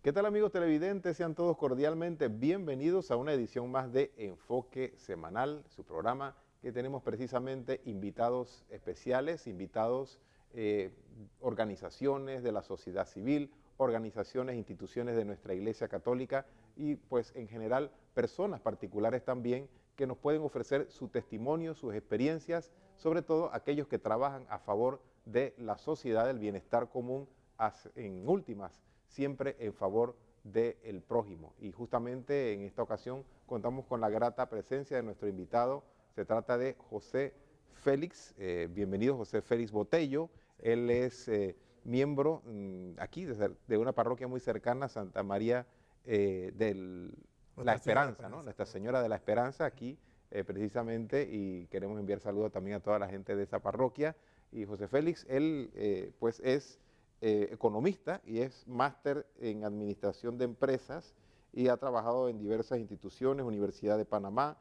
¿Qué tal amigos televidentes? Sean todos cordialmente bienvenidos a una edición más de Enfoque Semanal, su programa que tenemos precisamente invitados especiales, invitados eh, organizaciones de la sociedad civil, organizaciones, instituciones de nuestra Iglesia Católica y pues en general personas particulares también que nos pueden ofrecer su testimonio, sus experiencias, sobre todo aquellos que trabajan a favor de la sociedad, del bienestar común en últimas siempre en favor del prójimo. Y justamente en esta ocasión contamos con la grata presencia de nuestro invitado. Se trata de José Félix. Bienvenido José Félix Botello. Él es miembro aquí de una parroquia muy cercana, Santa María de la Nuestra Señora de la Esperanza, ¿no? Esperanza, Nuestra correcto. Señora de la Esperanza aquí precisamente, y queremos enviar saludos también a toda la gente de esa parroquia. Y José Félix, él pues es economista y es máster en administración de empresas y ha trabajado en diversas instituciones, Universidad de Panamá,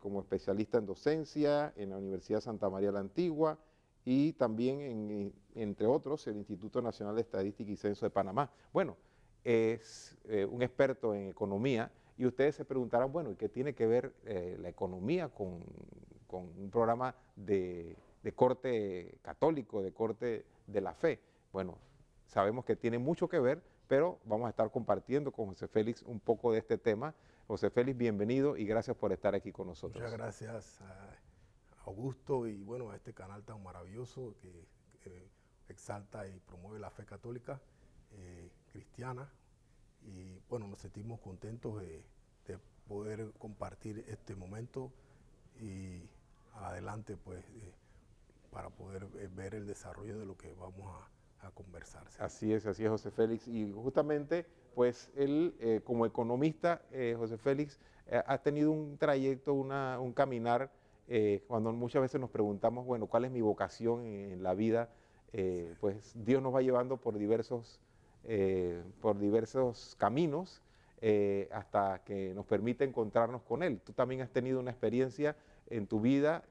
como especialista en docencia, en la Universidad Santa María la Antigua y también, entre otros, el Instituto Nacional de Estadística y Censo de Panamá. Bueno, es un experto en economía y ustedes se preguntarán, bueno, ¿y qué tiene que ver la economía con un programa de corte católico, de corte de la fe? Bueno, sabemos que tiene mucho que ver, pero vamos a estar compartiendo con José Félix un poco de este tema. José Félix, bienvenido y gracias por estar aquí con Muchas nosotros. gracias a Augusto y bueno, a este canal tan maravilloso que exalta y promueve la fe católica cristiana. Y bueno, nos sentimos contentos de poder compartir este momento y adelante pues para poder ver el desarrollo de lo que vamos a conversar. ¿Sí? Así es José Félix. Y justamente, pues él como economista, José Félix, ha tenido un trayecto, un caminar, cuando muchas veces nos preguntamos, bueno, ¿cuál es mi vocación en la vida? Pues Dios nos va llevando por diversos caminos hasta que nos permite encontrarnos con Él. Tú también has tenido una experiencia en tu vida,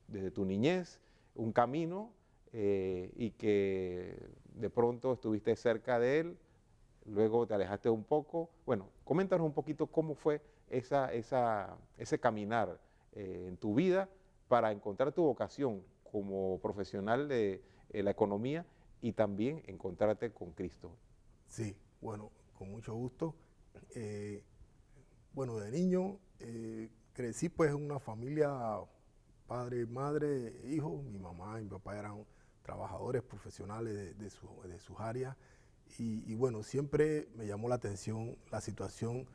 desde tu niñez, un camino y que de pronto estuviste cerca de Él, luego te alejaste un poco. Bueno, coméntanos un poquito cómo fue ese caminar en tu vida para encontrar tu vocación como profesional de la economía y también encontrarte con Cristo. Sí, bueno, con mucho gusto. Eh, bueno, de niño crecí pues en una familia, padre, madre, hijo. Mi mamá y mi papá eran trabajadores profesionales de sus áreas. Y bueno, siempre me llamó la atención la situación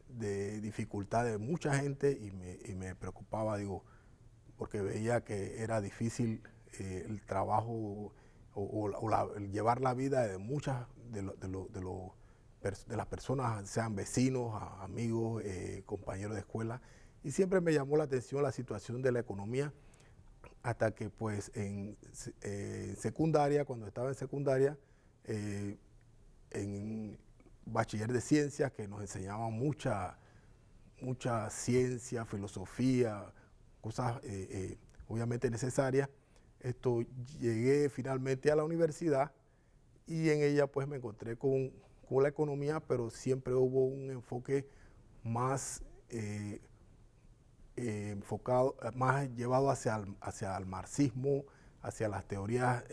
de dificultad de mucha gente y me preocupaba, digo, porque veía que era difícil el trabajo el llevar la vida de muchas de las personas, sean vecinos, amigos, compañeros de escuela. Y siempre me llamó la atención la situación de la economía, hasta que pues en secundaria, cuando estaba en secundaria, eh, en bachiller de ciencias, que nos enseñaban mucha ciencia, filosofía, cosas obviamente necesarias. Llegué finalmente a la universidad y en ella pues me encontré con la economía, pero siempre hubo un enfoque más enfocado, más llevado hacia el marxismo, hacia las teorías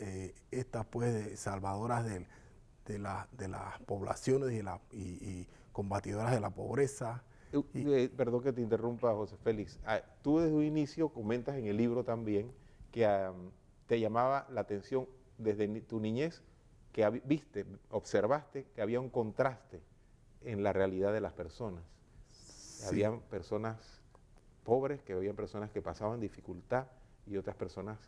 estas pues salvadoras de las poblaciones y combatidoras de la pobreza. Y, Perdón que te interrumpa, José Félix. Tú desde un inicio comentas en el libro también que te llamaba la atención desde tu niñez que viste, observaste que había un contraste en la realidad de las personas. sí, Habían personas pobres, que habían personas que pasaban dificultad y otras personas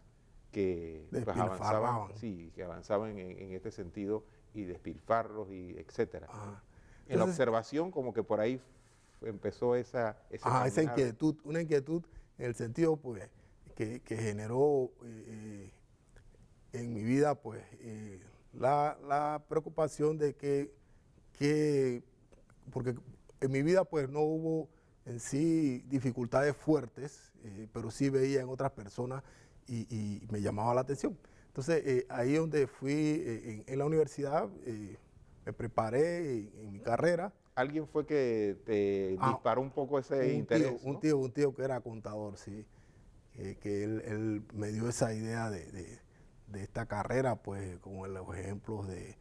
que pues avanzaban, despilfarraban. sí, que avanzaban en este sentido y despilfarros y etcétera. Ajá. En la Entonces, observación como que por ahí empezó ese esa caminar. inquietud, una inquietud en el sentido pues que generó en mi vida pues la preocupación de que, porque en mi vida pues no hubo en sí dificultades fuertes, pero sí veía en otras personas y me llamaba la atención. Entonces ahí donde fui en la universidad me preparé en mi carrera. ¿Alguien fue que te disparó un poco ese interés? Un tío que era contador, sí, que él me dio esa idea de esta carrera, pues como los ejemplos de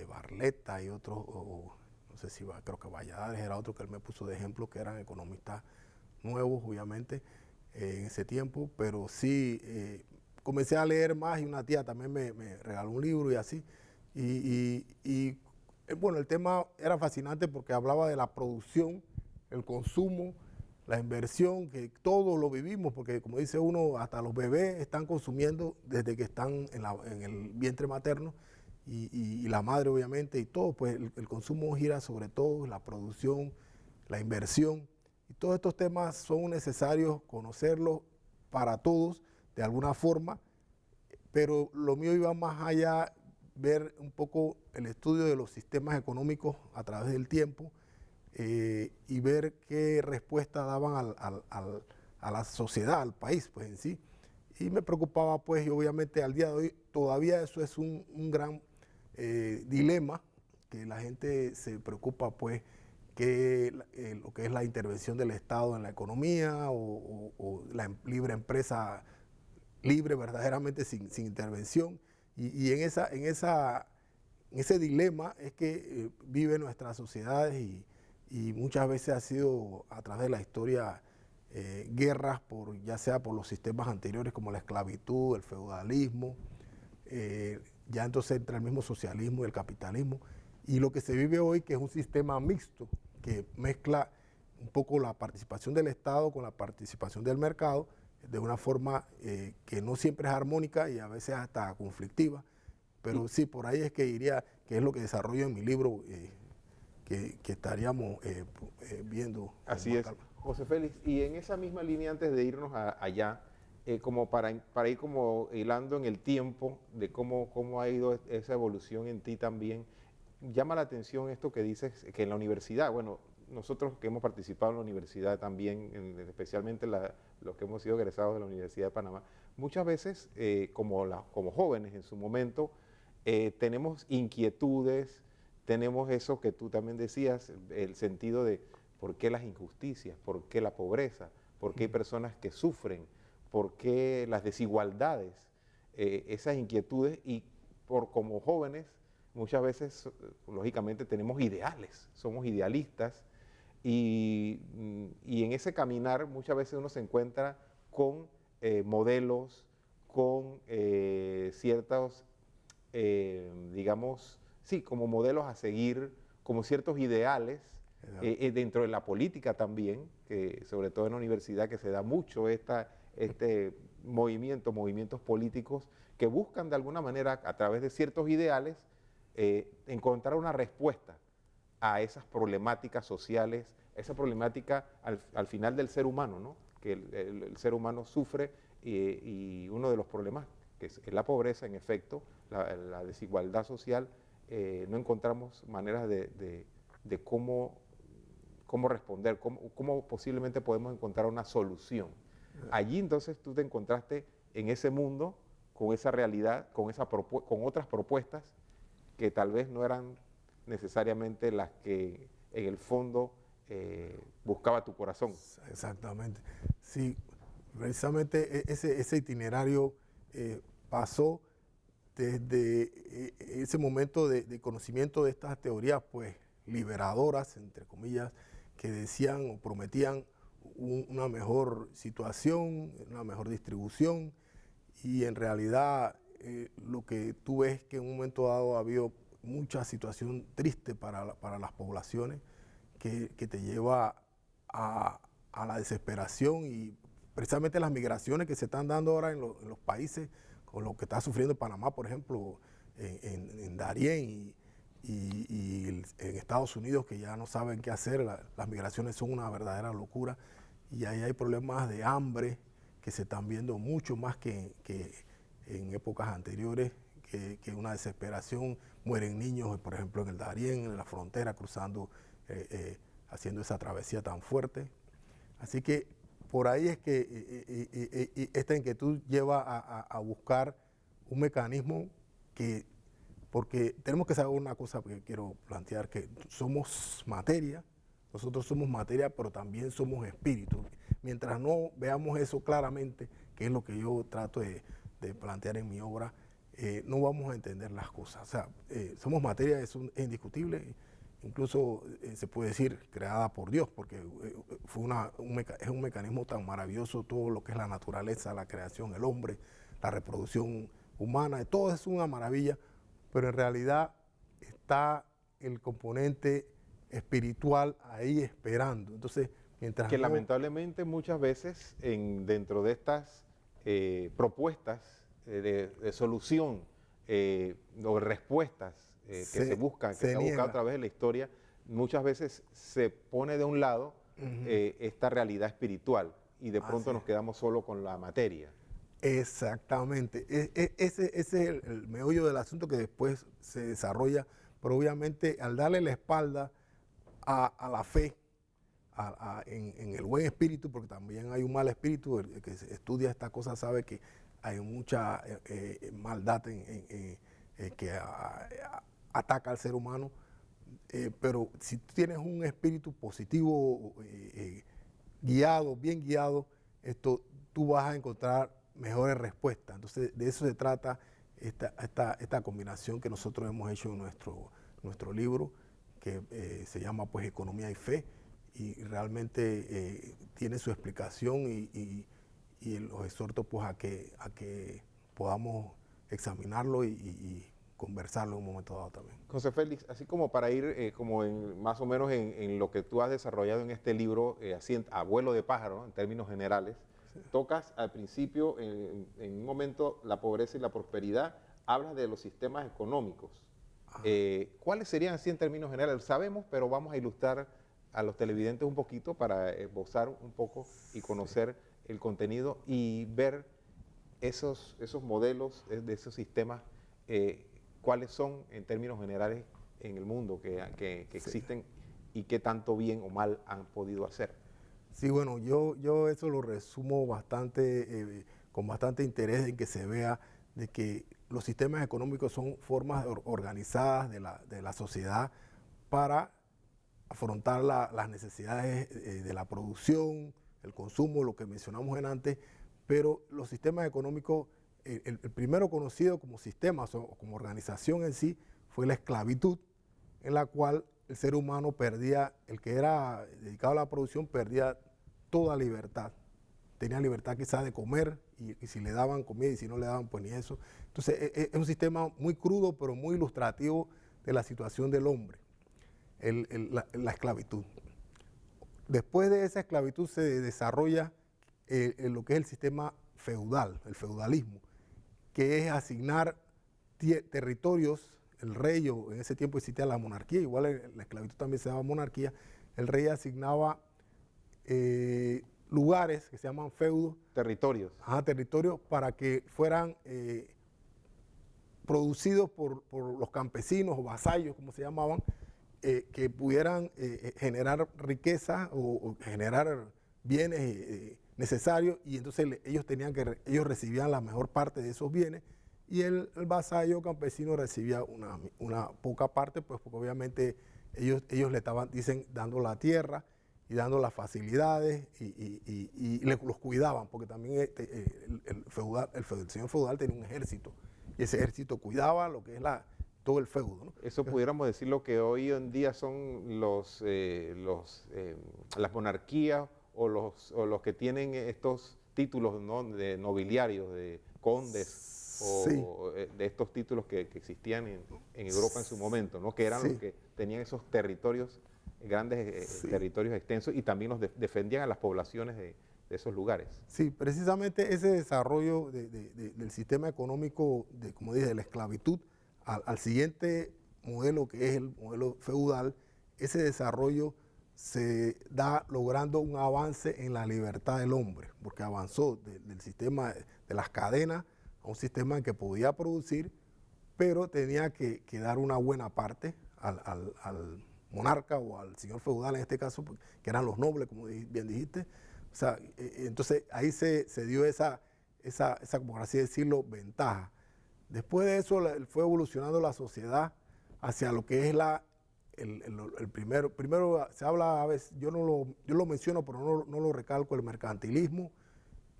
Barletta y otros, no sé si creo que Valladares era otro que él me puso de ejemplo, que eran economistas nuevos, obviamente, en ese tiempo, pero sí comencé a leer más y una tía también me regaló un libro y así. Bueno, el tema era fascinante porque hablaba de la producción, el consumo, la inversión, que todo lo vivimos, porque como dice uno, hasta los bebés están consumiendo desde que están en el vientre materno y la madre obviamente, y todo, pues el consumo gira sobre todo, la producción, la inversión, y todos estos temas son necesarios conocerlos para todos de alguna forma, pero lo mío iba más allá, ver un poco el estudio de los sistemas económicos a través del tiempo y ver qué respuesta daban a la sociedad, al país pues en sí. Y me preocupaba pues, y obviamente al día de hoy todavía eso es un gran dilema, que la gente se preocupa pues que lo que es la intervención del Estado en la economía o la libre empresa libre verdaderamente sin intervención. Y en ese dilema es que vive nuestras sociedades y muchas veces ha sido a través de la historia guerras, ya sea por los sistemas anteriores como la esclavitud, el feudalismo, ya entonces entra el mismo socialismo y el capitalismo, y lo que se vive hoy, que es un sistema mixto, que mezcla un poco la participación del Estado con la participación del mercado, de una forma que no siempre es armónica y a veces hasta conflictiva, pero sí, por ahí es que iría, que es lo que desarrollo en mi libro, que estaríamos viendo. Así es, José Félix, y en esa misma línea, antes de irnos allá, como para ir como hilando en el tiempo de cómo ha ido esa evolución en ti también, llama la atención esto que dices, que en la universidad, bueno, nosotros que hemos participado en la universidad también, especialmente los que hemos sido egresados de la Universidad de Panamá, muchas veces como jóvenes en su momento tenemos inquietudes, tenemos eso que tú también decías, el sentido de por qué las injusticias, por qué la pobreza, por qué hay personas que sufren, por qué las desigualdades, esas inquietudes, y como jóvenes muchas veces lógicamente tenemos ideales, somos idealistas, y en ese caminar muchas veces uno se encuentra con modelos, con ciertos, digamos, sí, como modelos a seguir, como ciertos ideales, dentro de la política también, que sobre todo en la universidad que se da mucho movimientos políticos que buscan de alguna manera a través de ciertos ideales encontrar una respuesta a esas problemáticas sociales, esa problemática al final del ser humano, ¿no? Que el ser humano sufre y uno de los problemas que es la pobreza, en efecto, la desigualdad social, no encontramos maneras de cómo responder, cómo posiblemente podemos encontrar una solución. Allí entonces tú te encontraste en ese mundo, con esa realidad, con otras propuestas que tal vez no eran necesariamente las que en el fondo buscaba tu corazón. Exactamente. Sí, precisamente ese itinerario pasó desde ese momento de conocimiento de estas teorías pues liberadoras, entre comillas, que decían o prometían una mejor situación, una mejor distribución, y en realidad lo que tú ves que en un momento dado ha habido mucha situación triste para las poblaciones que te lleva a la desesperación, y precisamente las migraciones que se están dando ahora en los países, con lo que está sufriendo Panamá, por ejemplo, en Darién y en Estados Unidos, que ya no saben qué hacer. Las migraciones son una verdadera locura, y ahí hay problemas de hambre que se están viendo mucho más que en épocas anteriores, que una desesperación. Mueren niños, por ejemplo, en el Darién, en la frontera, cruzando, haciendo esa travesía tan fuerte. Así que por ahí es que esta inquietud lleva a buscar un mecanismo que porque tenemos que saber una cosa que quiero plantear, que somos materia, nosotros somos materia, pero también somos espíritu. Mientras no veamos eso claramente, que es lo que yo trato de plantear en mi obra, no vamos a entender las cosas. O sea, somos materia, es indiscutible, incluso se puede decir creada por Dios, porque es un mecanismo tan maravilloso todo lo que es la naturaleza, la creación, el hombre, la reproducción humana, todo es una maravilla, pero en realidad está el componente espiritual ahí esperando. Entonces, mientras que lamentablemente muchas veces dentro de estas propuestas de solución o respuestas que se buscan, que se ha buscado a través de la historia, muchas veces se pone de un lado esta realidad espiritual y de pronto nos quedamos solo con la materia. Exactamente. Ese es el meollo del asunto que después se desarrolla, pero obviamente al darle la espalda a la fe, en el buen espíritu, porque también hay un mal espíritu, el que estudia esta cosa sabe que hay mucha maldad que ataca al ser humano, pero si tú tienes un espíritu positivo, guiado, bien guiado, tú vas a encontrar mejores respuestas. Entonces, de eso se trata esta combinación que nosotros hemos hecho en nuestro libro, que se llama pues Economía y Fe, y realmente tiene su explicación y los exhorto pues a que podamos examinarlo y conversarlo en un momento dado también. José Félix, así como para ir como más o menos en lo que tú has desarrollado en este libro, así a vuelo de pájaro, en términos generales, sí. Tocas al principio, en un momento, la pobreza y la prosperidad, hablas de los sistemas económicos. ¿Cuáles serían así en términos generales? Sabemos, pero vamos a ilustrar a los televidentes un poquito para esbozar un poco y conocer el contenido y ver esos modelos de esos sistemas, cuáles son en términos generales en el mundo que existen y qué tanto bien o mal han podido hacer. Sí, bueno, yo eso lo resumo bastante, con bastante interés en que se vea de que los sistemas económicos son formas organizadas de la sociedad para afrontar las necesidades de la producción, el consumo, lo que mencionamos antes, pero los sistemas económicos, el primero conocido como sistema o como organización en sí, fue la esclavitud, en la cual el ser humano perdía, el que era dedicado a la producción perdía toda libertad. Tenía libertad quizás de comer y si le daban comida y si no le daban pues ni eso. Entonces es un sistema muy crudo pero muy ilustrativo de la situación del hombre, la esclavitud. Después de esa esclavitud se desarrolla lo que es el sistema feudal, el feudalismo, que es asignar territorios, el rey, o en ese tiempo existía la monarquía, igual la esclavitud también se daba monarquía, el rey asignaba lugares que se llaman feudos. Territorios. Territorios para que fueran producidos por los campesinos o vasallos, como se llamaban, que pudieran generar riqueza o generar bienes necesarios, y entonces ellos recibían la mejor parte de esos bienes y el vasallo campesino recibía una poca parte, pues porque obviamente ellos le estaban, dando la tierra y dando las facilidades y los cuidaban, porque también el señor feudal tenía un ejército y ese ejército cuidaba lo que es todo el feudo, ¿no? Eso pudiéramos decir lo que hoy en día son las monarquías o los que tienen estos títulos, ¿no?, de nobiliarios, de condes, o de estos títulos que existían en Europa en su momento, ¿no?, que eran los que tenían esos territorios, grandes territorios extensos, y también los defendían a las poblaciones de esos lugares. Sí, precisamente ese desarrollo del sistema económico, como dije, de la esclavitud, al siguiente modelo, que es el modelo feudal, ese desarrollo se da logrando un avance en la libertad del hombre, porque avanzó del sistema de las cadenas a un sistema en que podía producir, pero tenía que dar una buena parte al monarca o al señor feudal en este caso, que eran los nobles, como bien dijiste. O sea, entonces ahí se dio esa, por así decirlo, ventaja. Después de eso fue evolucionando la sociedad hacia lo que es el primero se habla a veces, yo lo menciono, pero no lo recalco, el mercantilismo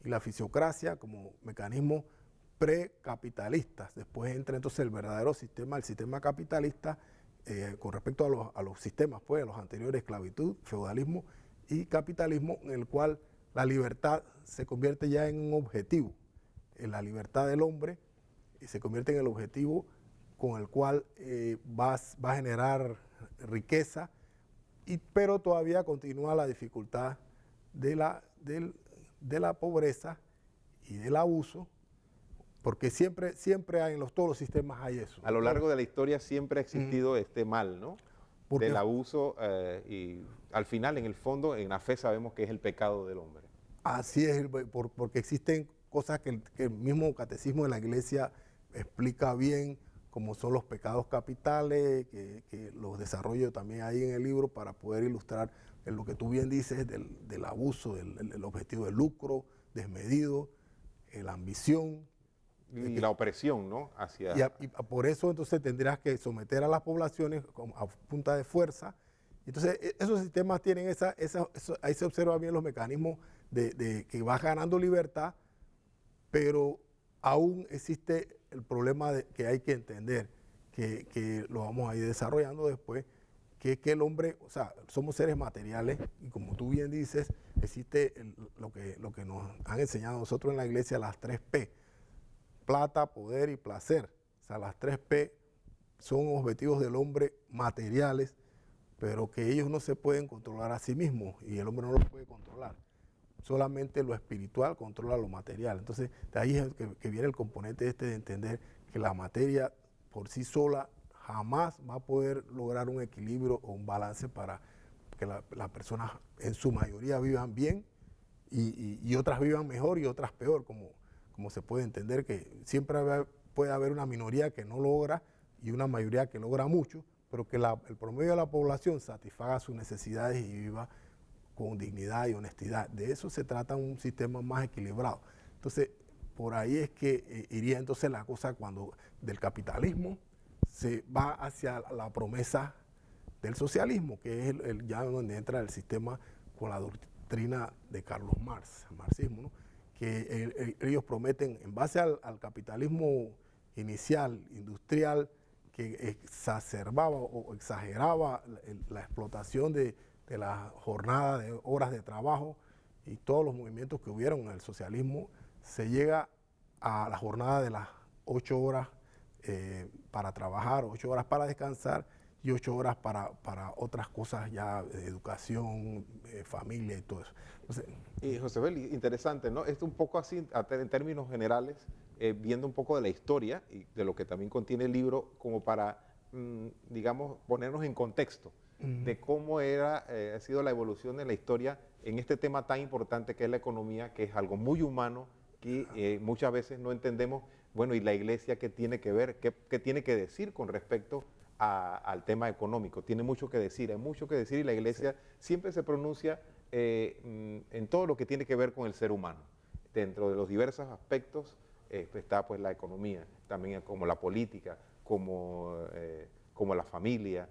y la fisiocracia como mecanismos precapitalistas. Después entra entonces el verdadero sistema, el sistema capitalista, con respecto a los sistemas, pues, a los anteriores, esclavitud, feudalismo y capitalismo, en el cual la libertad se convierte ya en un objetivo, en la libertad del hombre, y se convierte en el objetivo con el cual va a generar riqueza, pero todavía continúa la dificultad de la pobreza y del abuso, porque siempre hay, todos los sistemas hay eso. A lo largo de la historia siempre ha existido este mal, ¿no? Del abuso y al final, en el fondo, en la fe sabemos que es el pecado del hombre. Así es, porque existen cosas que el mismo catecismo de la Iglesia explica bien, como son los pecados capitales, que los desarrollo también ahí en el libro para poder ilustrar lo que tú bien dices del abuso, del objetivo de lucro desmedido, la ambición. Y la opresión, ¿no? Y por eso entonces tendrías que someter a las poblaciones a punta de fuerza. Entonces esos sistemas tienen ahí se observan bien los mecanismos de que vas ganando libertad, pero aún existe el problema que hay que entender, que lo vamos a ir desarrollando después, que es que el hombre, o sea, somos seres materiales y como tú bien dices, existe lo que nos han enseñado nosotros en la iglesia, las 3 P, plata, poder y placer. O sea, las 3 P son objetivos del hombre materiales, pero que ellos no se pueden controlar a sí mismos y el hombre no los puede controlar. Solamente lo espiritual controla lo material. Entonces, de ahí es que viene el componente de entender que la materia por sí sola jamás va a poder lograr un equilibrio o un balance para que las personas en su mayoría vivan bien y otras vivan mejor y otras peor, como se puede entender que siempre puede haber una minoría que no logra y una mayoría que logra mucho, pero que el promedio de la población satisfaga sus necesidades y viva con dignidad y honestidad. De eso se trata un sistema más equilibrado. Entonces, por ahí es que iría entonces la cosa cuando del capitalismo se va hacia la promesa del socialismo, que es ya donde entra el sistema con la doctrina de Carlos Marx, el marxismo, ¿no? Que ellos prometen, en base al capitalismo inicial, industrial, que exacerbaba o exageraba la explotación de la jornada de horas de trabajo y todos los movimientos que hubieron en el socialismo, se llega a la jornada de las 8 horas para trabajar, 8 horas para descansar y 8 horas para otras cosas ya, educación, familia y todo eso. Entonces, y José Félix, interesante, ¿no? Esto un poco así, en términos generales, viendo un poco de la historia y de lo que también contiene el libro, como para, digamos, ponernos en contexto de cómo ha sido la evolución de la historia en este tema tan importante que es la economía, que es algo muy humano, que muchas veces no entendemos, bueno, y la iglesia qué tiene que ver, qué tiene que decir con respecto al tema económico. Tiene mucho que decir, hay mucho que decir y la iglesia siempre se pronuncia en todo lo que tiene que ver con el ser humano. Dentro de los diversos aspectos está pues la economía, también como la política, como la familia,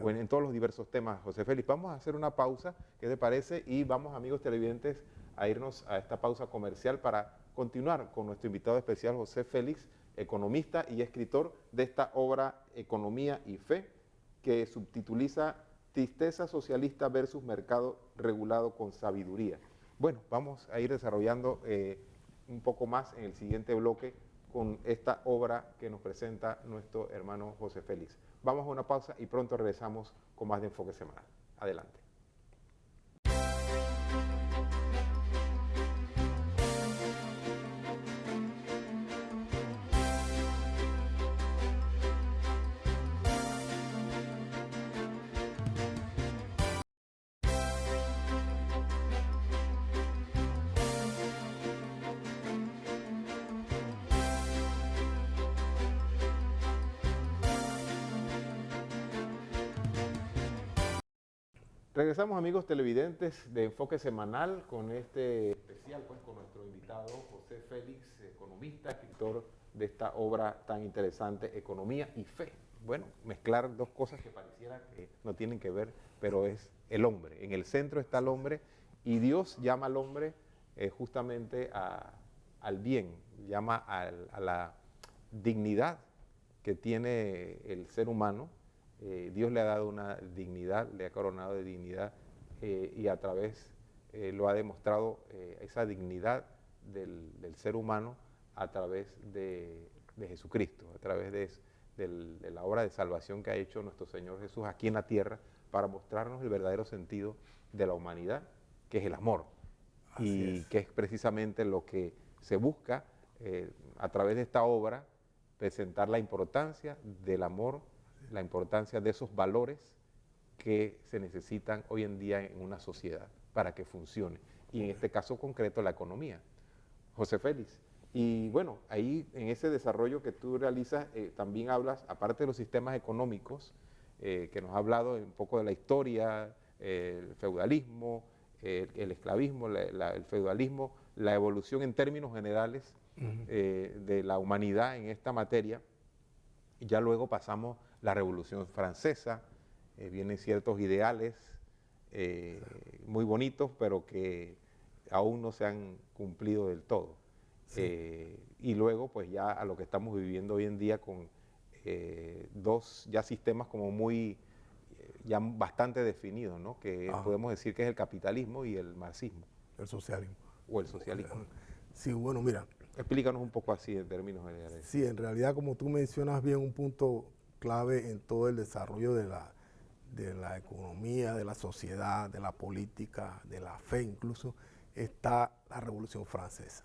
bueno, en todos los diversos temas. José Félix, vamos a hacer una pausa, ¿qué te parece? Y vamos, amigos televidentes, a irnos a esta pausa comercial para continuar con nuestro invitado especial, José Félix, economista y escritor de esta obra Economía y Fe, que subtituliza Tristeza socialista versus mercado regulado con sabiduría. Bueno, vamos a ir desarrollando un poco más en el siguiente bloque con esta obra que nos presenta nuestro hermano José Félix. Vamos a una pausa y pronto regresamos con más de Enfoque Semanal. Adelante. Regresamos, amigos televidentes de Enfoque Semanal, con este especial, pues, con nuestro invitado José Félix, economista, escritor de esta obra tan interesante, Economía y Fe. Bueno, mezclar dos cosas que pareciera que no tienen que ver, pero es el hombre. En el centro está el hombre y Dios llama al hombre justamente al bien, llama a la dignidad que tiene el ser humano. Dios le ha dado una dignidad, le ha coronado de dignidad y a través lo ha demostrado esa dignidad del ser humano a través de Jesucristo, a través de la obra de salvación que ha hecho nuestro Señor Jesús aquí en la tierra para mostrarnos el verdadero sentido de la humanidad, que es el amor. Y que es precisamente lo que se busca a través de esta obra, presentar la importancia del amor, la importancia de esos valores que se necesitan hoy en día en una sociedad para que funcione. Y en este caso concreto, la economía. José Félix. Y bueno, ahí en ese desarrollo que tú realizas, también hablas, aparte de los sistemas económicos, que nos ha hablado un poco de la historia, el feudalismo, el esclavismo, el feudalismo, la evolución en términos generales de la humanidad en esta materia. Y ya luego pasamos la Revolución Francesa, vienen ciertos ideales muy bonitos, pero que aún no se han cumplido del todo. Sí. Y luego, pues ya a lo que estamos viviendo hoy en día con dos ya sistemas como muy, ya bastante definidos, ¿no? Que podemos decir que es el capitalismo y el marxismo. El socialismo. O el socialismo. Sí, bueno, mira. Explícanos un poco así en términos generales. Sí, en realidad, como tú mencionas bien, un punto clave en todo el desarrollo de la economía, de la sociedad, de la política, de la fe incluso, está la Revolución Francesa.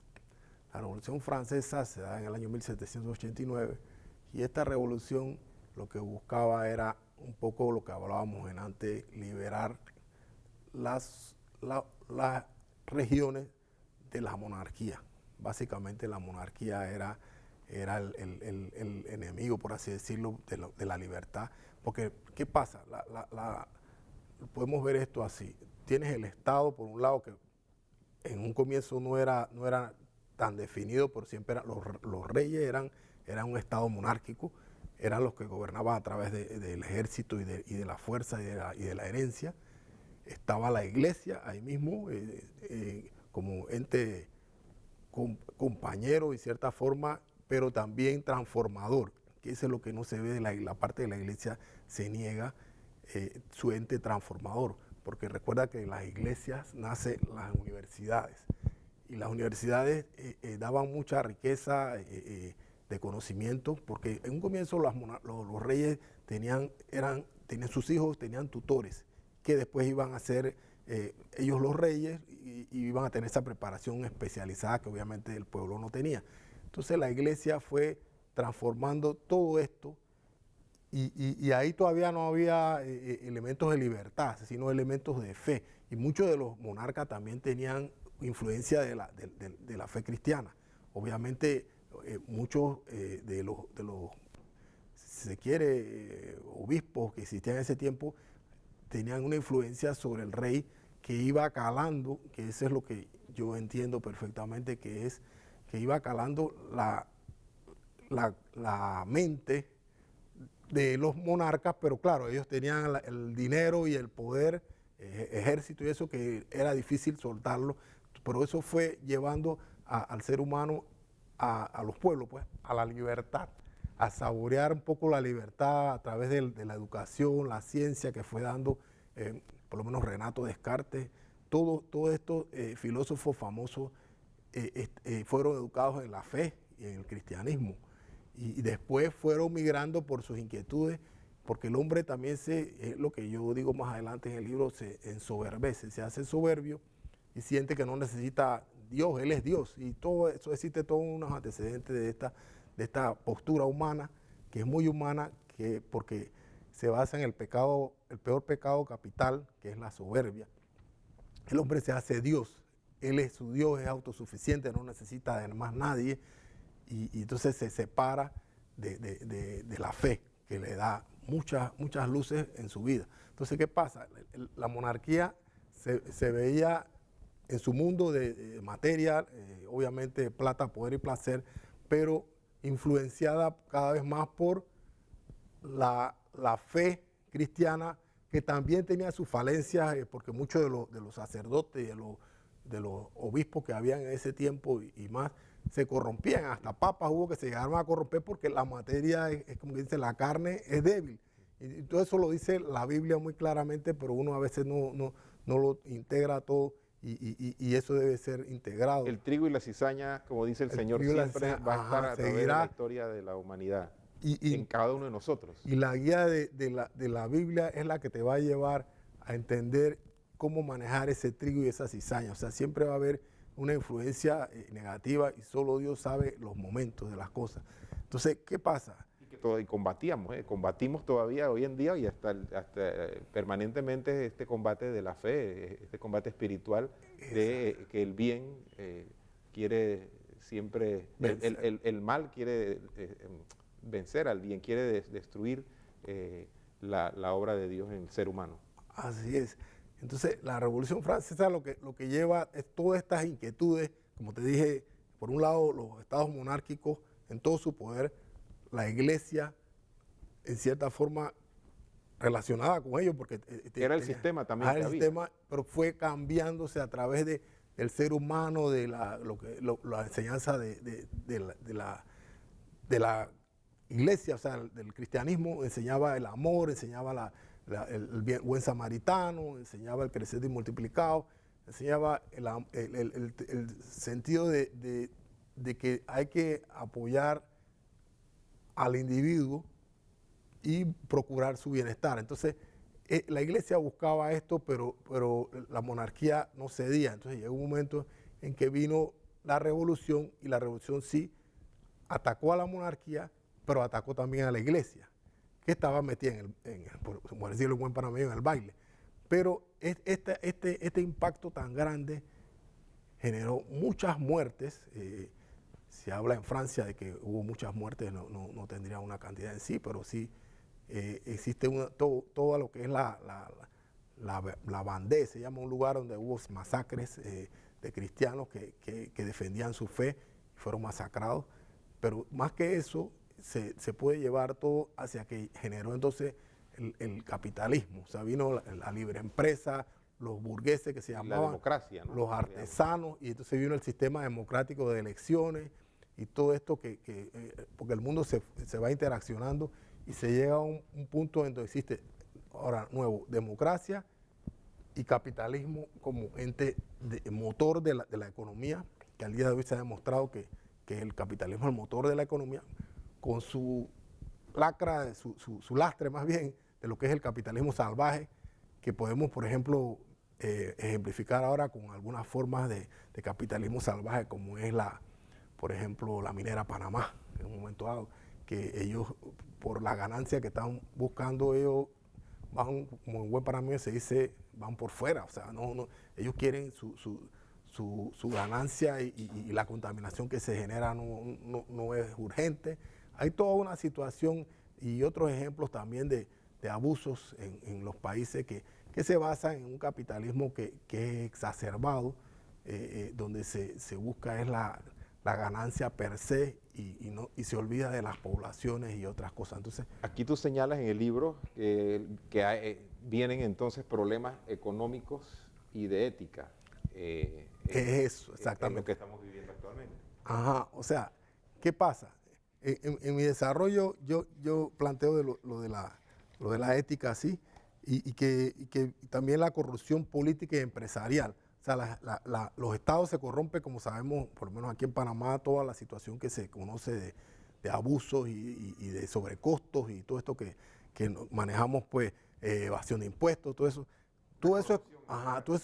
La Revolución Francesa se da en el año 1789 y esta revolución lo que buscaba era un poco lo que hablábamos en antes, liberar las regiones de la monarquía. Básicamente la monarquía era el enemigo, por así decirlo, de la libertad. Porque, ¿qué pasa? Podemos ver esto así. Tienes el Estado, por un lado, que en un comienzo no era tan definido, pero siempre los reyes eran un Estado monárquico, eran los que gobernaban a través del ejército y de la fuerza y de la herencia. Estaba la iglesia ahí mismo, como ente compañero y cierta forma, pero también transformador, que eso es lo que no se ve de la parte de la iglesia, se niega su ente transformador, porque recuerda que en las iglesias nacen las universidades, y las universidades daban mucha riqueza de conocimiento, porque en un comienzo los reyes tenían sus hijos, tenían tutores, que después iban a ser ellos los reyes y iban a tener esa preparación especializada que obviamente el pueblo no tenía. Entonces la iglesia fue transformando todo esto y ahí todavía no había elementos de libertad, sino elementos de fe. Y muchos de los monarcas también tenían influencia de la fe cristiana. Obviamente muchos de los, si se quiere, obispos que existían en ese tiempo tenían una influencia sobre el rey que iba calando, que eso es lo que yo entiendo perfectamente, que iba calando la mente de los monarcas, pero claro, ellos tenían el dinero y el poder, ejército y eso, que era difícil soltarlo, pero eso fue llevando al ser humano, a los pueblos, pues, a la libertad, a saborear un poco la libertad a través de la educación, la ciencia que fue dando, por lo menos Renato Descartes, todos estos filósofos famosos fueron educados en la fe y en el cristianismo. Y después fueron migrando por sus inquietudes, porque el hombre también lo que yo digo más adelante en el libro, se ensoberbece, se hace soberbio y siente que no necesita Dios, Él es Dios. Y todo eso existe todos unos antecedentes de esta postura humana, que es muy humana, porque se basa en el peor pecado capital, que es la soberbia. El hombre se hace Dios, Él es su Dios, es autosuficiente, no necesita de más nadie, y entonces se separa de la fe, que le da muchas luces en su vida. Entonces, ¿qué pasa? La monarquía se veía en su mundo de materia, obviamente plata, poder y placer, pero influenciada cada vez más por la fe cristiana, que también tenía sus falencias, porque muchos de los sacerdotes y de los obispos que habían en ese tiempo y más, se corrompían. Hasta papas hubo que se llegaron a corromper porque la materia, es como dice, la carne es débil. Y todo eso lo dice la Biblia muy claramente, pero uno a veces no lo integra todo y eso debe ser integrado. El trigo y la cizaña, como dice el Señor, siempre va a estar a través de la historia de la humanidad, en cada uno de nosotros. Y la guía de la Biblia es la que te va a llevar a entender cómo manejar ese trigo y esa cizaña. O sea, siempre va a haber una influencia negativa y solo Dios sabe los momentos de las cosas. Entonces, ¿qué pasa? Y combatimos todavía hoy en día y hasta permanentemente este combate de la fe, este combate espiritual de que el bien quiere siempre, el mal quiere vencer al bien, quiere destruir la obra de Dios en el ser humano. Así es. Entonces, la Revolución Francesa lo que lleva es todas estas inquietudes, como te dije, por un lado los estados monárquicos en todo su poder, la iglesia en cierta forma relacionada con ellos, porque era el sistema también que el había. sistema, pero fue cambiándose a través del ser humano, de la enseñanza de la iglesia, o sea, del cristianismo, enseñaba el amor, enseñaba el buen samaritano, enseñaba el crecer y multiplicado, enseñaba el sentido de que hay que apoyar al individuo y procurar su bienestar. Entonces, la iglesia buscaba esto, pero la monarquía no cedía. Entonces, llegó un momento en que vino la revolución, y la revolución sí atacó a la monarquía, pero atacó también a la iglesia, que estaba metida por decirlo en buen panameño, en el baile. Pero este impacto tan grande generó muchas muertes. Se habla en Francia de que hubo muchas muertes, no tendría una cantidad en sí, pero sí existe todo lo que es la Vendée, se llama un lugar donde hubo masacres de cristianos que defendían su fe y fueron masacrados. Pero más que eso, se puede llevar todo hacia que generó entonces el capitalismo. O sea, vino la libre empresa, los burgueses que se llamaban, la democracia, ¿no? Los artesanos, y entonces vino el sistema democrático de elecciones y todo esto porque el mundo se va interaccionando y se llega a un punto en donde existe ahora nuevo democracia y capitalismo como ente motor de la economía, que al día de hoy se ha demostrado que el capitalismo es el motor de la economía, con su lacra, su lastre más bien, de lo que es el capitalismo salvaje, que podemos, por ejemplo, ejemplificar ahora con algunas formas de capitalismo salvaje, como es por ejemplo, la minera Panamá, en un momento dado, que ellos, por la ganancia que están buscando, ellos van, como en buen panameño se dice, van por fuera. O sea, ellos quieren su ganancia y la contaminación que se genera no es urgente. Hay toda una situación y otros ejemplos también de abusos en los países que se basan en un capitalismo que es exacerbado, donde se busca es la ganancia per se y se olvida de las poblaciones y otras cosas. Entonces, aquí tú señalas en el libro que vienen entonces problemas económicos y de ética. es eso, exactamente. En lo que estamos viviendo actualmente. Ajá, o sea, ¿qué pasa? En mi desarrollo yo planteo lo de la ética así y que también la corrupción política y empresarial. O sea, los estados se corrompen, como sabemos, por lo menos aquí en Panamá, toda la situación que se conoce de abusos y de sobrecostos y todo esto que manejamos, pues, evasión de impuestos, todo eso. Todo eso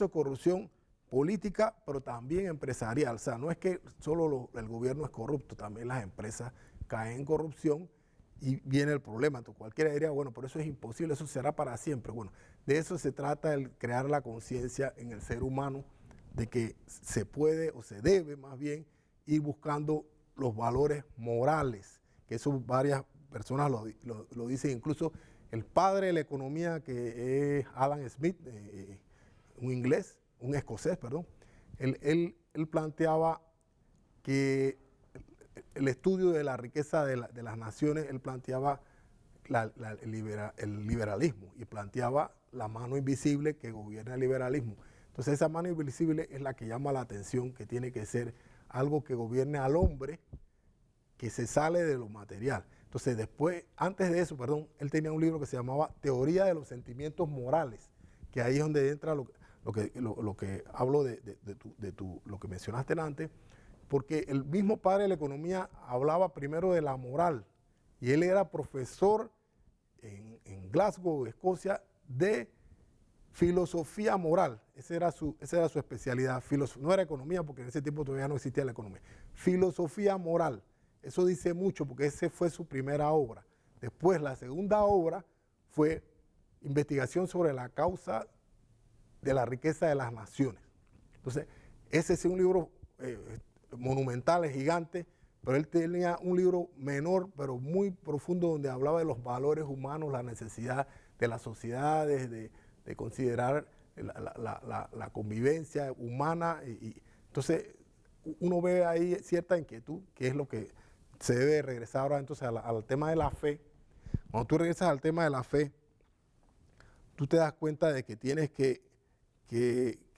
es corrupción política, pero también empresarial. O sea, no es que solo el gobierno es corrupto, también las empresas caen en corrupción y viene el problema. Entonces, cualquiera diría, bueno, pero eso es imposible, eso será para siempre. Bueno, de eso se trata, el crear la conciencia en el ser humano de que se puede o se debe más bien ir buscando los valores morales, que eso varias personas lo dicen, incluso el padre de la economía, que es Adam Smith, un inglés, un escocés, perdón, él planteaba que el estudio de la riqueza de las naciones, él planteaba el liberalismo y planteaba la mano invisible que gobierna el liberalismo. Entonces esa mano invisible es la que llama la atención, que tiene que ser algo que gobierne al hombre, que se sale de lo material. Entonces después, antes de eso, perdón, él tenía un libro que se llamaba Teoría de los Sentimientos Morales, que ahí es donde entra lo que hablo de lo que mencionaste antes, porque el mismo padre de la economía hablaba primero de la moral, y él era profesor en Glasgow, Escocia, de filosofía moral. Esa era su especialidad. No era economía, porque en ese tiempo todavía no existía la economía. Filosofía moral. Eso dice mucho, porque esa fue su primera obra. Después, la segunda obra fue investigación sobre la causa de la riqueza de las naciones. Entonces, ese es un libro monumental, es gigante, pero él tenía un libro menor, pero muy profundo, donde hablaba de los valores humanos, la necesidad de las sociedades, de considerar la convivencia humana. Entonces, uno ve ahí cierta inquietud, que es lo que se debe regresar ahora entonces al tema de la fe. Cuando tú regresas al tema de la fe, tú te das cuenta de que tienes que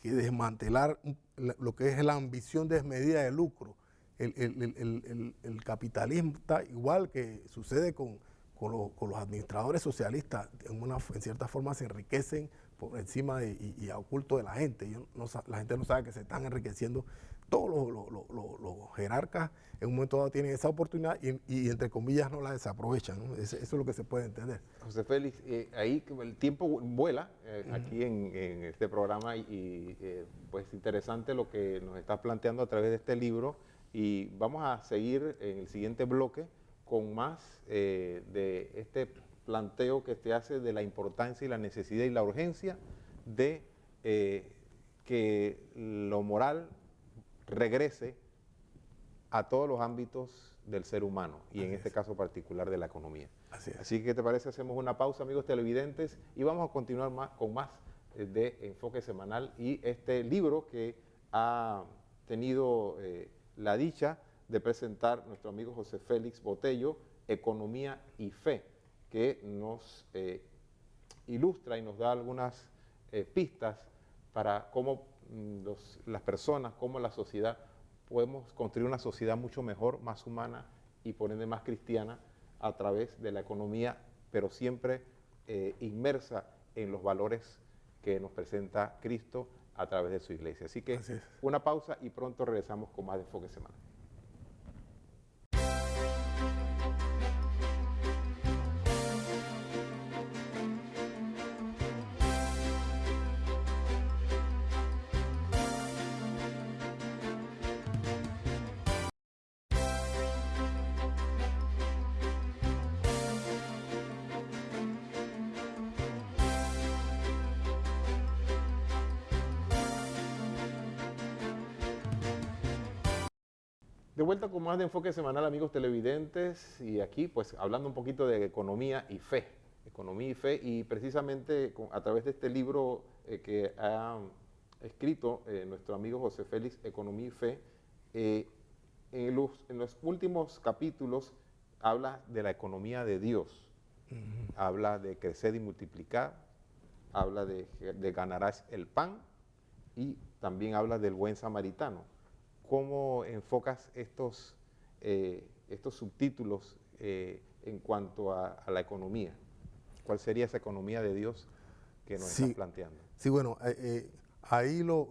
desmantelar lo que es la ambición desmedida de lucro. El capitalismo está igual que sucede con los administradores socialistas, en cierta forma se enriquecen por encima y a oculto de la gente. La gente no sabe que se están enriqueciendo. Todos los jerarcas en un momento dado tienen esa oportunidad y entre comillas no la desaprovechan, ¿no? Eso es lo que se puede entender. José Félix, ahí el tiempo vuela aquí en este programa y pues interesante lo que nos estás planteando a través de este libro, y vamos a seguir en el siguiente bloque con más de este planteo que te hace de la importancia y la necesidad y la urgencia de que lo moral regrese a todos los ámbitos del ser humano y en este caso particular de la economía. Así que, ¿qué te parece? Hacemos una pausa, amigos televidentes, y vamos a continuar con más de Enfoque Semanal y este libro que ha tenido la dicha de presentar nuestro amigo José Félix Botello, Economía y Fe, que nos ilustra y nos da algunas pistas para cómo las personas, cómo la sociedad, podemos construir una sociedad mucho mejor, más humana y por ende más cristiana a través de la economía, pero siempre inmersa en los valores que nos presenta Cristo a través de su iglesia. Así que una pausa y pronto regresamos con más de Enfoque Semanal. De vuelta con más de Enfoque Semanal, amigos televidentes, y aquí pues hablando un poquito de economía y fe, y precisamente a través de este libro que ha escrito nuestro amigo José Félix, Economía y Fe, en los últimos capítulos habla de la economía de Dios, habla de crecer y multiplicar, habla de ganarás el pan y también habla del buen samaritano. ¿Cómo enfocas estos subtítulos en cuanto a la economía? ¿Cuál sería esa economía de Dios que nos estás planteando? Sí, bueno, ahí lo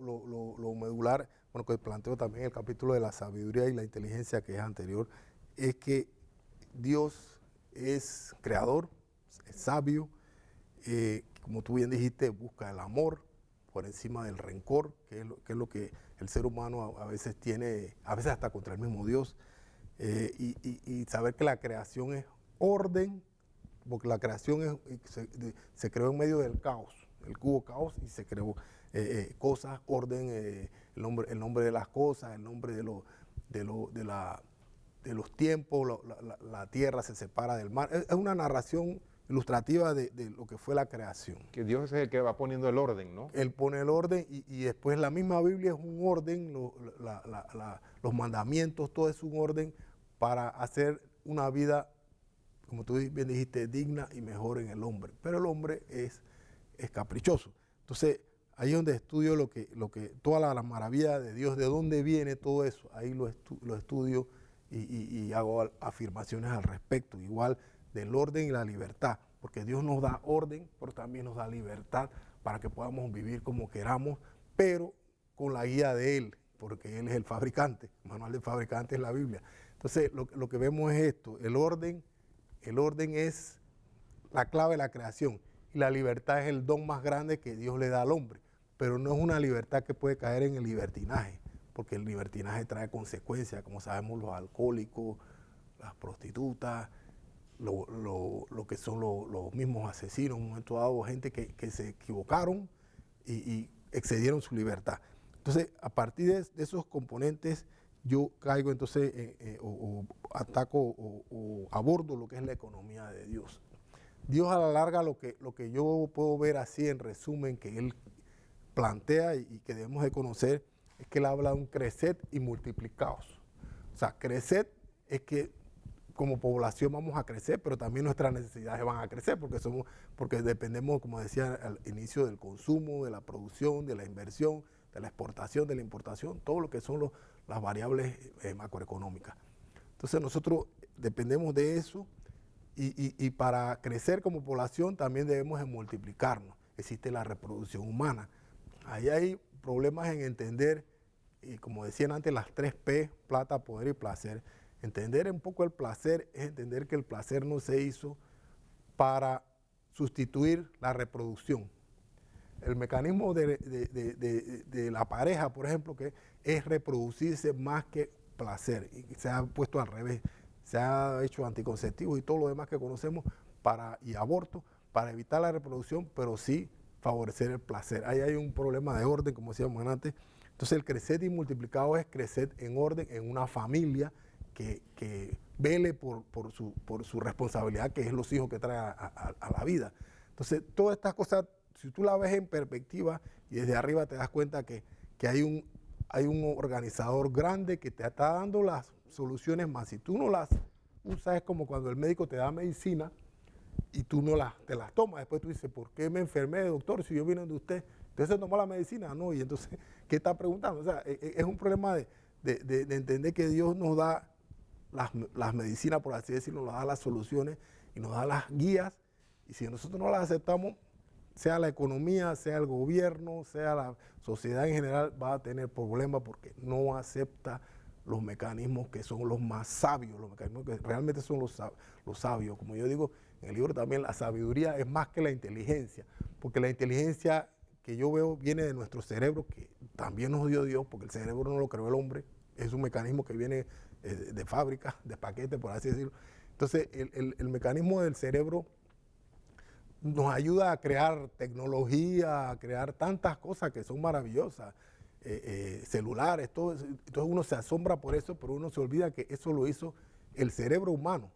medular, bueno, que planteo también el capítulo de la sabiduría y la inteligencia que es anterior, es que Dios es creador, es sabio, como tú bien dijiste, busca el amor por encima del rencor, que es lo que el ser humano a veces tiene, a veces hasta contra el mismo Dios, y saber que la creación es orden, porque la creación se creó en medio del caos, hubo caos y se creó cosas, orden, el nombre de las cosas, el nombre de los tiempos, la tierra se separa del mar. Es una narración ilustrativa de lo que fue la creación. Que Dios es el que va poniendo el orden, ¿no? Él pone el orden y después la misma Biblia es un orden, los mandamientos, todo es un orden para hacer una vida, como tú bien dijiste, digna y mejor en el hombre. Pero el hombre es caprichoso. Entonces, ahí es donde estudio toda la maravilla de Dios, de dónde viene todo eso. Ahí lo estudio y hago afirmaciones al respecto, igual del orden y la libertad, porque Dios nos da orden, pero también nos da libertad para que podamos vivir como queramos, pero con la guía de Él, porque Él es el fabricante, el manual del fabricante es la Biblia. Entonces, lo que vemos es esto, el orden es la clave de la creación, y la libertad es el don más grande que Dios le da al hombre, pero no es una libertad que puede caer en el libertinaje, porque el libertinaje trae consecuencias, como sabemos, los alcohólicos, las prostitutas, lo que son los mismos asesinos, en un momento dado, gente que se equivocaron y excedieron su libertad. Entonces, a partir de esos componentes, yo caigo entonces, o ataco o abordo lo que es la economía de Dios. Dios a la larga, lo que yo puedo ver así en resumen, que Él plantea y que debemos de conocer, es que Él habla de un crecer y multiplicaos. O sea, crecer es que como población vamos a crecer, pero también nuestras necesidades van a crecer porque dependemos, como decía al inicio, del consumo, de la producción, de la inversión, de la exportación, de la importación, todo lo que son las variables macroeconómicas. Entonces nosotros dependemos de eso y para crecer como población también debemos de multiplicarnos. Existe la reproducción humana. Ahí hay problemas en entender, y como decían antes, las 3P, plata, poder y placer. Entender un poco el placer es entender que el placer no se hizo para sustituir la reproducción. El mecanismo de la pareja, por ejemplo, que es reproducirse más que placer, y se ha puesto al revés. Se ha hecho anticonceptivos y todo lo demás que conocemos y aborto para evitar la reproducción, pero sí favorecer el placer. Ahí hay un problema de orden, como decíamos antes. Entonces el crecer y multiplicado es crecer en orden en una familia que vele por su responsabilidad, que es los hijos que trae a la vida. Entonces, todas estas cosas, si tú las ves en perspectiva y desde arriba te das cuenta que hay un organizador grande que te está dando las soluciones, más si tú no las usas, es como cuando el médico te da medicina y tú no te las tomas. Después tú dices, ¿por qué me enfermé, doctor, si yo vine de usted? Entonces tomó la medicina, ¿no? Y entonces, ¿qué está preguntando? O sea, es un problema de entender que Dios nos da las medicinas, por así decirlo, nos da las soluciones y nos da las guías, y si nosotros no las aceptamos, sea la economía, sea el gobierno, sea la sociedad en general, va a tener problemas porque no acepta los mecanismos que son los más sabios, los mecanismos que realmente son los sabios. Como yo digo en el libro también, la sabiduría es más que la inteligencia, porque la inteligencia que yo veo viene de nuestro cerebro, que también nos dio Dios, porque el cerebro no lo creó el hombre, es un mecanismo que viene de fábrica, de paquete, por así decirlo. Entonces, el mecanismo del cerebro nos ayuda a crear tecnología, a crear tantas cosas que son maravillosas, celulares, todo eso. Entonces uno se asombra por eso, pero uno se olvida que eso lo hizo el cerebro humano,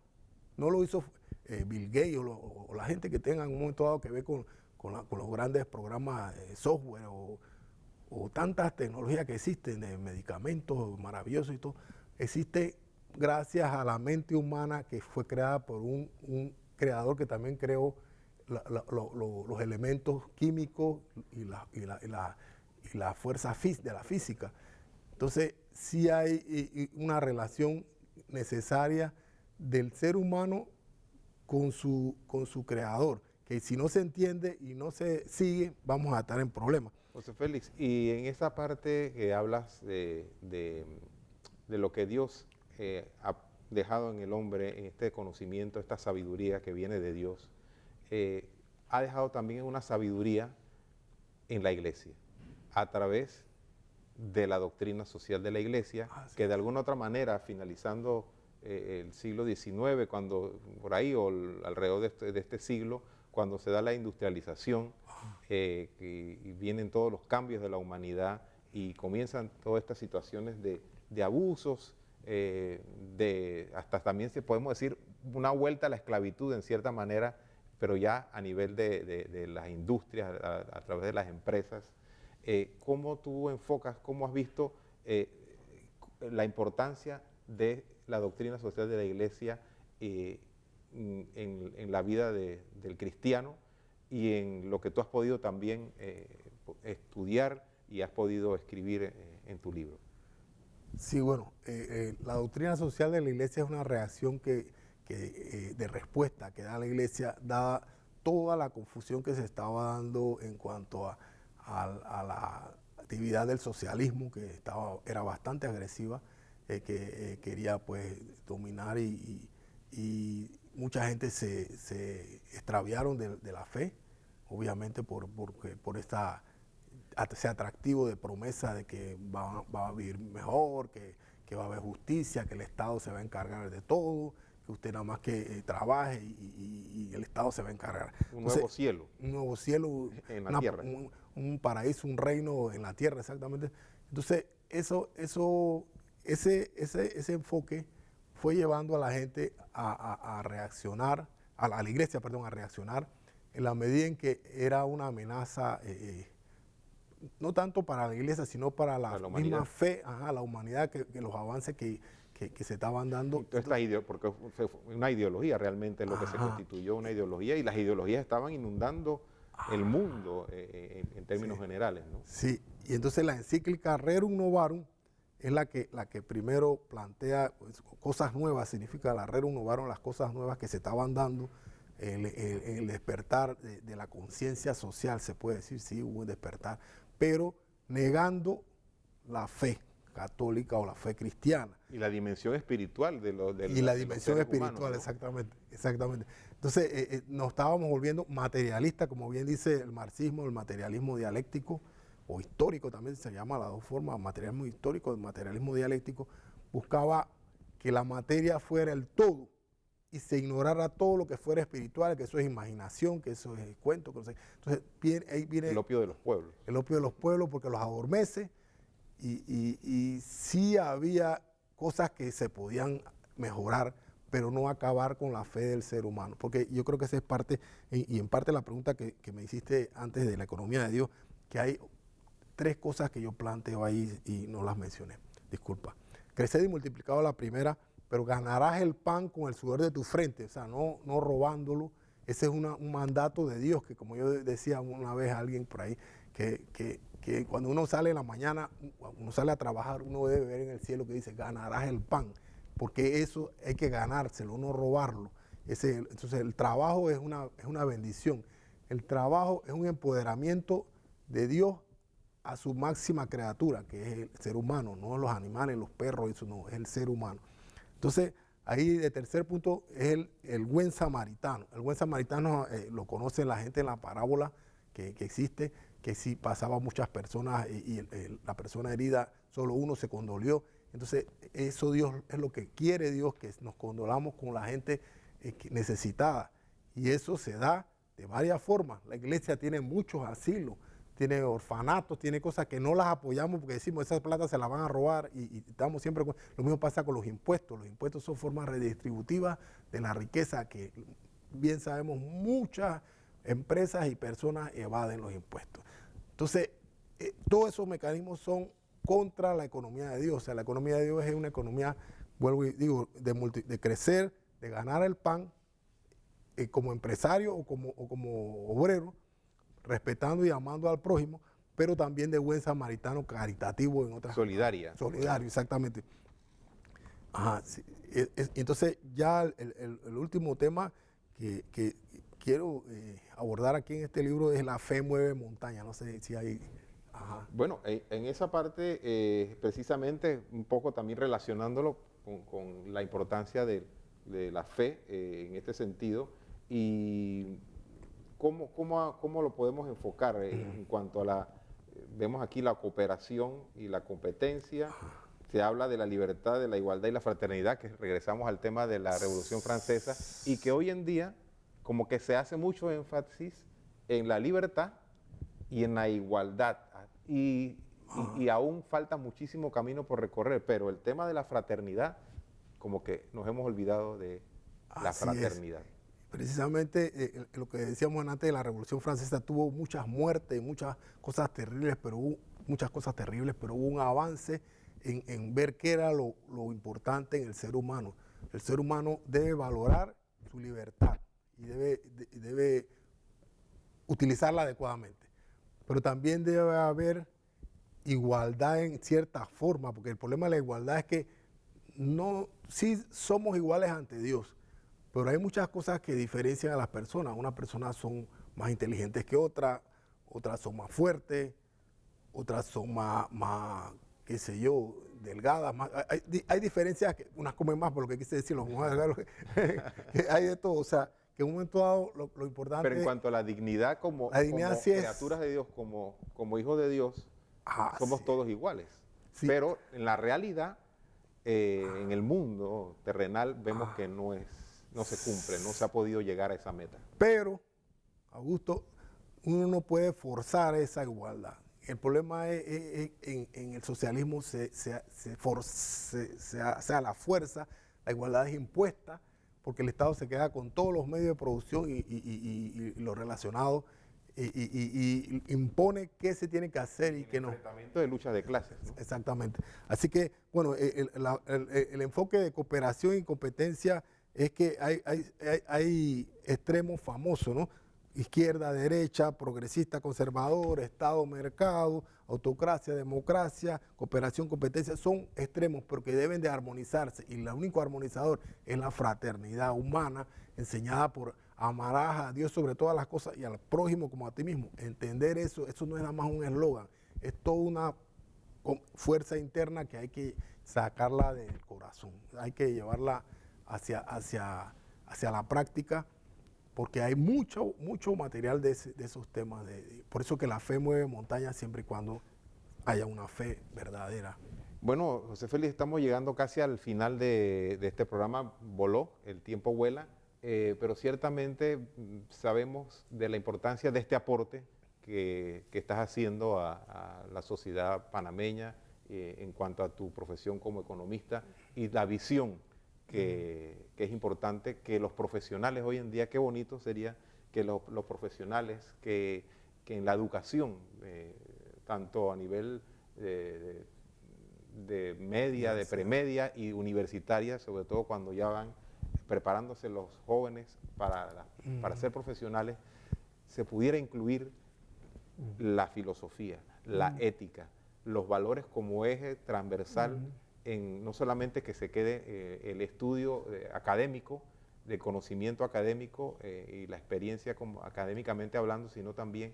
no lo hizo Bill Gates o la gente que tenga en un momento dado que ver con los grandes programas de software o tantas tecnologías que existen de medicamentos maravillosos y todo. Existe gracias a la mente humana que fue creada por un creador que también creó los elementos químicos y la fuerza de la física. Entonces, sí hay una relación necesaria del ser humano con su creador, que si no se entiende y no se sigue, vamos a estar en problemas. José Félix, y en esa parte que hablas de lo que Dios ha dejado en el hombre, en este conocimiento, esta sabiduría que viene de Dios, ha dejado también una sabiduría en la iglesia, a través de la doctrina social de la iglesia, que de alguna otra manera, finalizando el siglo XIX, cuando por ahí, o alrededor de este siglo, cuando se da la industrialización, y vienen todos los cambios de la humanidad y comienzan todas estas situaciones de abusos, hasta también podemos decir una vuelta a la esclavitud en cierta manera, pero ya a nivel de las industrias, a través de las empresas. ¿Cómo tú enfocas, cómo has visto la importancia de la doctrina social de la Iglesia en la vida del cristiano y en lo que tú has podido también estudiar y has podido escribir en tu libro? Sí, bueno, la doctrina social de la Iglesia es una reacción de respuesta que da la Iglesia, dada toda la confusión que se estaba dando en cuanto a la actividad del socialismo, que era bastante agresiva, que quería pues dominar y mucha gente se extraviaron de la fe, obviamente por ese atractivo de promesa de que va a vivir mejor, que va a haber justicia, que el Estado se va a encargar de todo, que usted nada más que trabaje y el Estado se va a encargar. Nuevo cielo. Un nuevo cielo, en la tierra. Un paraíso, un reino en la tierra, exactamente. Entonces, ese enfoque fue llevando a la gente a reaccionar, a la iglesia, perdón, a reaccionar en la medida en que era una amenaza, no tanto para la iglesia, sino para la misma fe, la humanidad, que los avances que se estaban dando. Entonces, porque fue una ideología realmente lo que se constituyó, una ideología, y las ideologías estaban inundando el mundo en términos generales, ¿no? Sí, y entonces la encíclica Rerum Novarum es la que primero plantea pues, cosas nuevas, significa la Rerum Novarum, las cosas nuevas que se estaban dando, el despertar de la conciencia social, se puede decir, sí, hubo un despertar, pero negando la fe católica o la fe cristiana. Y la dimensión espiritual y la dimensión espiritual, humanos, ¿no? exactamente. Entonces nos estábamos volviendo materialistas, como bien dice el marxismo, el materialismo dialéctico, o histórico también se llama, las dos formas, materialismo histórico y materialismo dialéctico, buscaba que la materia fuera el todo y se ignorara todo lo que fuera espiritual, que eso es imaginación, que eso es cuento. Que no sé. Entonces ahí viene el opio de los pueblos. El opio de los pueblos porque los adormece y sí había cosas que se podían mejorar, pero no acabar con la fe del ser humano. Porque yo creo que esa es parte, y en parte la pregunta que me hiciste antes de la economía de Dios, que hay tres cosas que yo planteo ahí y no las mencioné. Disculpa. Crecer y multiplicado la primera, pero ganarás el pan con el sudor de tu frente, o sea, no robándolo. Ese es un mandato de Dios, que como yo decía una vez a alguien por ahí, que cuando uno sale en la mañana, uno sale a trabajar, uno debe ver en el cielo que dice, ganarás el pan, porque eso hay que ganárselo, no robarlo. Entonces el trabajo es una bendición. El trabajo es un empoderamiento de Dios a su máxima criatura, que es el ser humano, no los animales, los perros, eso no, es el ser humano. Entonces, ahí de tercer punto es el buen samaritano. El buen samaritano lo conoce la gente en la parábola que existe, que si pasaba muchas personas y la persona herida, solo uno se condolió. Entonces, eso Dios es lo que quiere Dios, que nos condolamos con la gente necesitada. Y eso se da de varias formas. La iglesia tiene muchos asilos, tiene orfanatos, tiene cosas que no las apoyamos porque decimos esas plata se las van a robar y estamos siempre con... Lo mismo pasa con los impuestos. Los impuestos son formas redistributivas de la riqueza que bien sabemos muchas empresas y personas evaden los impuestos. Entonces, todos esos mecanismos son contra la economía de Dios. O sea, la economía de Dios es una economía, vuelvo y digo, de crecer, de ganar el pan como empresario o como obrero, respetando y amando al prójimo, pero también de buen samaritano, caritativo en otras... Solidario, exactamente. Ajá, sí. Entonces ya el último tema que quiero abordar aquí en este libro es la fe mueve montaña. No sé si hay... Ajá. Bueno, en esa parte, precisamente un poco también relacionándolo con la importancia de la fe en este sentido, y ¿cómo lo podemos enfocar en cuanto a vemos aquí la cooperación y la competencia? Se habla de la libertad, de la igualdad y la fraternidad, que regresamos al tema de la Revolución Francesa, y que hoy en día como que se hace mucho énfasis en la libertad y en la igualdad, y aún falta muchísimo camino por recorrer, pero el tema de la fraternidad, como que nos hemos olvidado de la fraternidad. Precisamente lo que decíamos antes de la Revolución Francesa tuvo muchas muertes, muchas cosas terribles, pero hubo un avance en ver qué era lo importante en el ser humano. El ser humano debe valorar su libertad y debe utilizarla adecuadamente. Pero también debe haber igualdad en cierta forma, porque el problema de la igualdad es que sí somos iguales ante Dios, pero hay muchas cosas que diferencian a las personas. Unas personas son más inteligentes que otras son más fuertes, otras son más qué sé yo, delgadas. Hay diferencias, unas comen más, por lo que quise decir, los más delgados, que hay de todo. O sea, que en un momento dado lo importante... Pero en cuanto a la dignidad como sí criaturas de Dios, como hijos de Dios, somos sí, todos iguales. Sí. Pero en la realidad, en el mundo terrenal, vemos que no se cumple, no se ha podido llegar a esa meta. Pero, Augusto, uno no puede forzar esa igualdad. El problema es en el socialismo se hace a la fuerza, la igualdad es impuesta, porque el Estado se queda con todos los medios de producción y lo relacionado y impone qué se tiene que hacer y qué no. Enfrentamiento de lucha de clases, ¿no? Exactamente. Así que, bueno, el enfoque de cooperación y competencia es que hay extremos famosos, ¿no? Izquierda, derecha, progresista, conservador, Estado, mercado, autocracia, democracia, cooperación, competencia, son extremos, pero que deben de armonizarse. Y el único armonizador es la fraternidad humana, enseñada por amarás a Dios sobre todas las cosas y al prójimo como a ti mismo. Entender eso no es nada más un eslogan, es toda una fuerza interna que hay que sacarla del corazón, hay que llevarla hacia la práctica, porque hay mucho material de esos temas. Por eso que la fe mueve montañas siempre y cuando haya una fe verdadera. Bueno, José Félix, estamos llegando casi al final de este programa. Voló, el tiempo vuela, pero ciertamente sabemos de la importancia de este aporte que estás haciendo a la sociedad panameña en cuanto a tu profesión como economista y la visión que es importante que los profesionales hoy en día, qué bonito sería que los profesionales que en la educación, tanto a nivel de media, de premedia y universitaria, sobre todo cuando ya van preparándose los jóvenes para ser profesionales, se pudiera incluir la filosofía, la ética, los valores como eje transversal, no solamente que se quede el estudio académico, de conocimiento académico y la experiencia académicamente hablando, sino también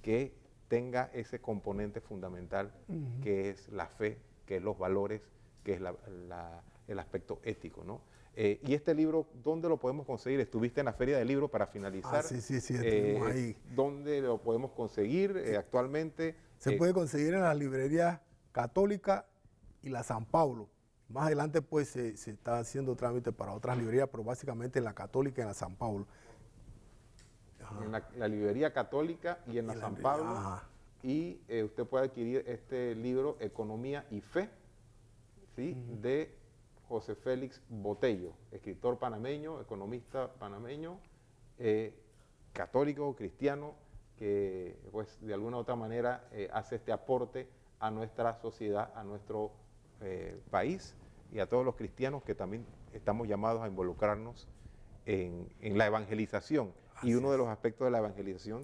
que tenga ese componente fundamental que es la fe, que es los valores, que es el aspecto ético, ¿no? Y este libro, ¿dónde lo podemos conseguir? Estuviste en la Feria del Libro para finalizar. Sí, estuvimos ahí. ¿Dónde lo podemos conseguir actualmente? Se puede conseguir en las librerías católicas y la San Pablo. Más adelante pues se está haciendo trámite para otras librerías, pero básicamente en la católica y en la San Pablo. En la librería católica y en la San Pablo. Y usted puede adquirir este libro, Economía y Fe, ¿sí? De José Félix Botello, escritor panameño, economista panameño, católico, cristiano, que pues de alguna u otra manera hace este aporte a nuestra sociedad, a nuestro país y a todos los cristianos que también estamos llamados a involucrarnos en la evangelización. Y uno de los aspectos de la evangelización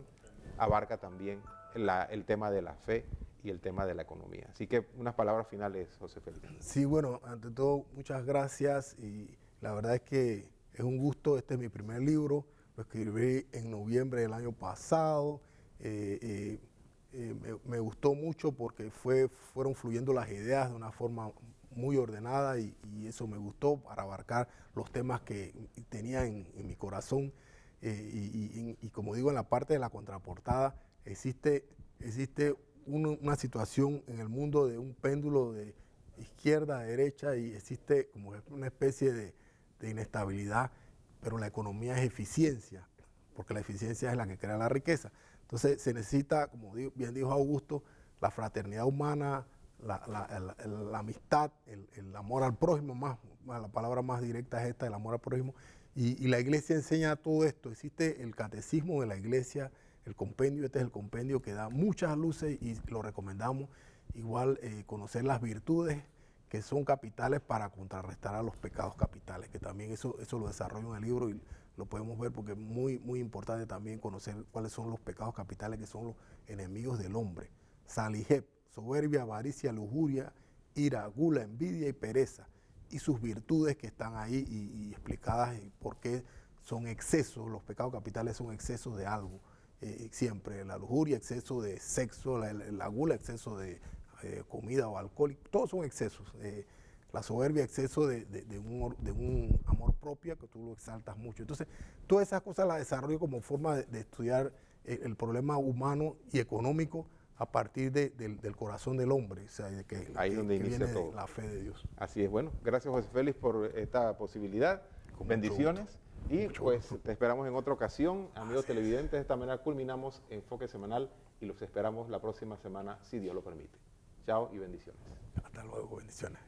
abarca también el tema de la fe y el tema de la economía. Así que unas palabras finales, José Félix. Sí, bueno, ante todo, muchas gracias y la verdad es que es un gusto. Este es mi primer libro, lo escribí en noviembre del año pasado. Me gustó mucho porque fueron fluyendo las ideas de una forma muy ordenada y eso me gustó para abarcar los temas que tenía en mi corazón. Y como digo, en la parte de la contraportada existe una situación en el mundo de un péndulo de izquierda a derecha y existe como una especie de inestabilidad, pero la economía es eficiencia, porque la eficiencia es la que crea la riqueza. Entonces se necesita, como bien dijo Augusto, la fraternidad humana, la amistad, el amor al prójimo, la palabra más directa es esta, el amor al prójimo, Y la iglesia enseña todo esto. Existe el catecismo de la iglesia, el compendio, este es el compendio que da muchas luces y lo recomendamos. Igual conocer las virtudes que son capitales para contrarrestar a los pecados capitales, que también eso lo desarrollo en el libro y lo podemos ver porque es muy, muy importante también conocer cuáles son los pecados capitales que son los enemigos del hombre. Salijep, soberbia, avaricia, lujuria, ira, gula, envidia y pereza, y sus virtudes que están ahí y explicadas y por qué son excesos, los pecados capitales son excesos de algo, siempre, la lujuria, exceso de sexo, la gula, exceso de comida o alcohol, todos son excesos. La soberbia, exceso de un amor propio, que tú lo exaltas mucho. Entonces, todas esas cosas las desarrollo como forma de estudiar el problema humano y económico a partir del corazón del hombre, o sea, ahí es donde inicia viene todo. la fe de Dios. Así es, bueno, gracias José Félix por esta posibilidad, Con bendiciones y mucho pues gusto. te esperamos en otra ocasión, amigos televidentes. De esta manera culminamos Enfoque Semanal y los esperamos la próxima semana, si Dios lo permite. Chao y bendiciones. Hasta luego, bendiciones.